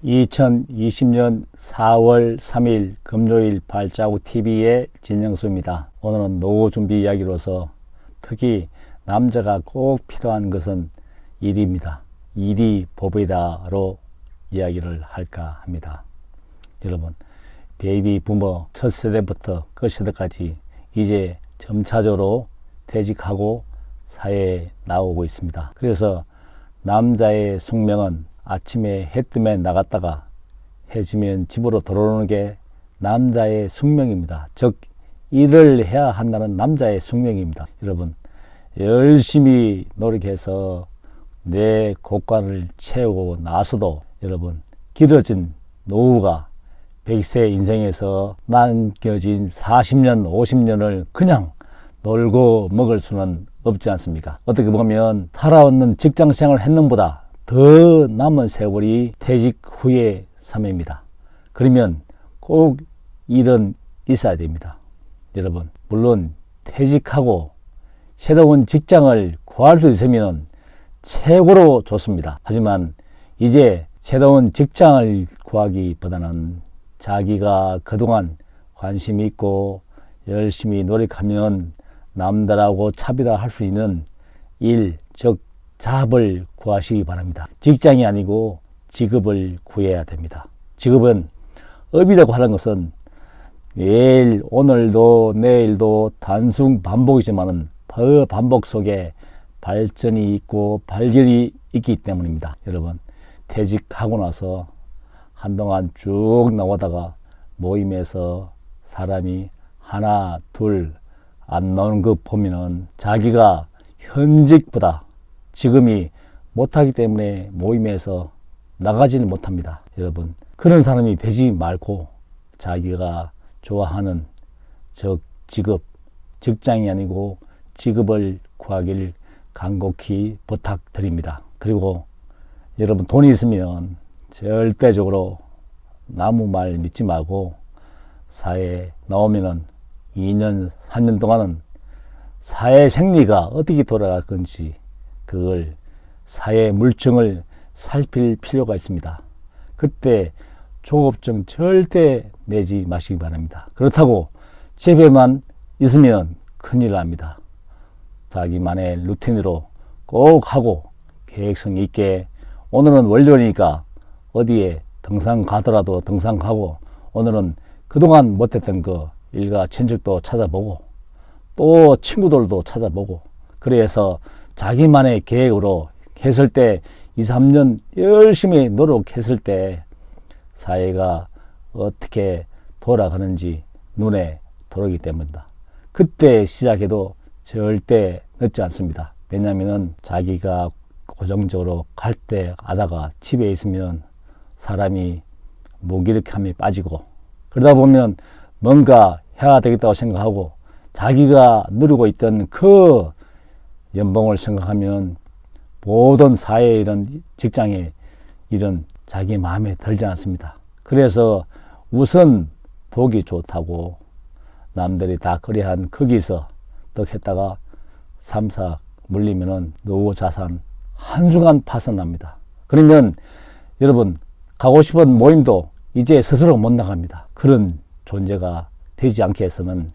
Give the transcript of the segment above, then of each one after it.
2020년 4월 3일 금요일 발자국 TV의 진영수입니다. 오늘은 노후 준비 이야기로서 특히 남자가 꼭 필요한 것은 일입니다. 일이 법이다로 이야기를 할까 합니다. 여러분, 베이비 부머 첫 세대부터 그 세대까지 이제 점차적으로 퇴직하고 사회에 나오고 있습니다. 그래서 남자의 숙명은 아침에 해 뜨면 나갔다가 해 지면 집으로 들어오는 게 남자의 숙명입니다. 즉 일을 해야 한다는 남자의 숙명입니다. 여러분, 열심히 노력해서 내 고관을 채우고 나서도 여러분, 길어진 노후가 100세 인생에서 남겨진 40년 50년을 그냥 놀고 먹을 수는 없지 않습니까? 어떻게 보면 살아왔는 직장생활을 했는 보다 더 남은 세월이 퇴직 후의 삶입니다. 그러면 꼭 일은 있어야 됩니다. 여러분, 물론 퇴직하고 새로운 직장을 구할 수 있으면 최고로 좋습니다. 하지만 이제 새로운 직장을 구하기보다는 자기가 그동안 관심 있고 열심히 노력하면 남들하고 차별화할 수 있는 일, 즉 잡을 구하시기 바랍니다. 직장이 아니고 직업을 구해야 됩니다. 직업은 업이라고 하는 것은 매일 오늘도 내일도 단순 반복이지만은 그 반복 속에 발전이 있고 발견이 있기 때문입니다. 여러분, 퇴직하고 나서 한동안 쭉 나오다가 모임에서 사람이 하나 둘 안 나오는 거 보면은 자기가 현직보다 지금이 못하기 때문에 모임에서 나가지는 못합니다. 여러분, 그런 사람이 되지 말고 자기가 좋아하는 직업, 직장이 아니고 직업을 구하길 간곡히 부탁드립니다. 그리고 여러분, 돈이 있으면 절대적으로 남의 말 믿지 말고 사회에 나오면은 2년, 3년 동안은 사회 생리가 어떻게 돌아갈 건지 그걸 사회 물증을 살필 필요가 있습니다. 그때 조급증 절대 내지 마시기 바랍니다. 그렇다고 집에만 있으면 큰일 납니다. 자기만의 루틴으로 꼭 하고 계획성 있게 오늘은 월요일이니까 어디에 등산 가더라도 등산 가고 오늘은 그동안 못했던 거 일가 친척도 찾아보고 또 친구들도 찾아보고 그래서 자기만의 계획으로 했을 때 2, 3년 열심히 노력했을 때 사회가 어떻게 돌아가는지 눈에 들어오기 때문이다. 그때 시작해도 절대 늦지 않습니다. 왜냐하면 자기가 고정적으로 갈 때 가다가 집에 있으면 사람이 무기력함에 빠지고 그러다 보면 뭔가 해야 되겠다고 생각하고 자기가 누리고 있던 그 연봉을 생각하면 모든 사회 이런 직장의 일은 자기 마음에 들지 않습니다. 그래서 우선 보기 좋다고 남들이 다 그래한 거기서 또 했다가 3사 물리면은 노후 자산 한순간 파산납니다. 그러면 여러분, 가고 싶은 모임도 이제 스스로 못 나갑니다. 그런 존재가 되지 않게 해서는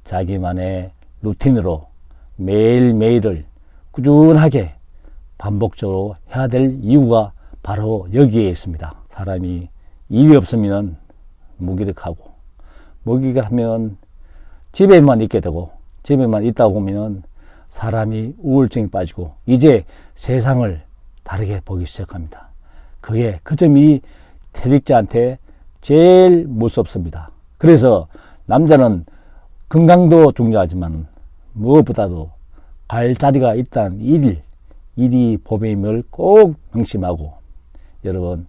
자기만의 루틴으로 매일매일을 꾸준하게 반복적으로 해야 될 이유가 바로 여기에 있습니다. 사람이 일이 없으면 무기력하고 무기력하면 집에만 있게 되고 집에만 있다 보면 사람이 우울증에 빠지고 이제 세상을 다르게 보기 시작합니다. 그게 그 점이 퇴직자한테 제일 무섭습니다. 그래서 남자는 건강도 중요하지만 무엇보다도 갈 자리가 있다는 일이 법임을 꼭 명심하고 여러분,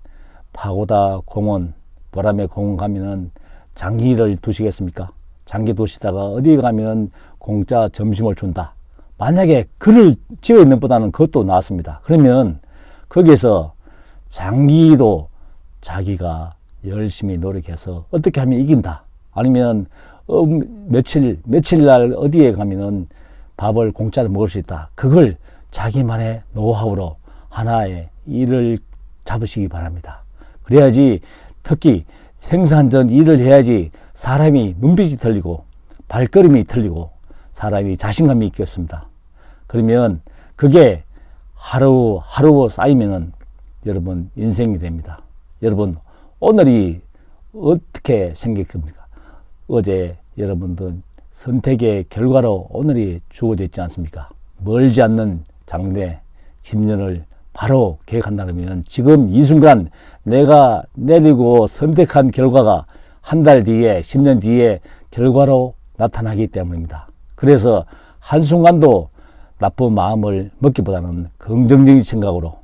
파고다 공원, 보람의 공원 가면은 장기를 두시겠습니까? 장기 두시다가 어디 가면은 공짜 점심을 준다. 만약에 그를 집에 있는 보다는 그것도 나았습니다. 그러면 거기에서 장기도 자기가 열심히 노력해서 어떻게 하면 이긴다. 아니면 며칠 날 어디에 가면은 밥을 공짜로 먹을 수 있다. 그걸 자기만의 노하우로 하나의 일을 잡으시기 바랍니다. 그래야지, 특히 생산 전 일을 해야지 사람이 눈빛이 틀리고 발걸음이 틀리고 사람이 자신감이 있겠습니다. 그러면 그게 하루하루 쌓이면은 여러분 인생이 됩니다. 여러분 오늘이 어떻게 생각합니까? 어제 여러분들 선택의 결과로 오늘이 주어져 있지 않습니까? 멀지 않는 장래 10년을 바로 계획한다면 지금 이 순간 내가 내리고 선택한 결과가 한 달 뒤에 10년 뒤에 결과로 나타나기 때문입니다. 그래서 한순간도 나쁜 마음을 먹기보다는 긍정적인 생각으로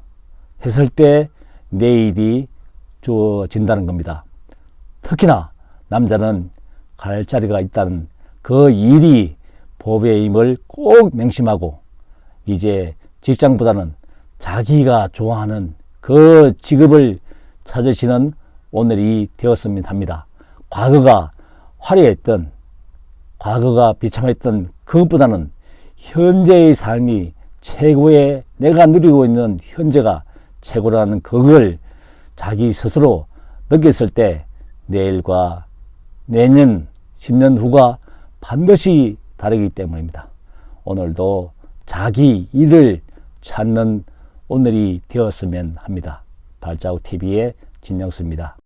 했을 때 내일이 주어진다는 겁니다. 특히나 남자는 갈 자리가 있다는 그 일이 복의 힘을 꼭 명심하고 이제 직장보다는 자기가 좋아하는 그 직업을 찾으시는 오늘이 되었으면 합니다. 과거가 화려했던, 과거가 비참했던 그것보다는 현재의 삶이 최고의, 내가 누리고 있는 현재가 최고라는 그걸 자기 스스로 느꼈을 때 내일과 내년 10년 후가 반드시 다르기 때문입니다. 오늘도 자기 일을 찾는 오늘이 되었으면 합니다. 발자국 TV의 진영수입니다.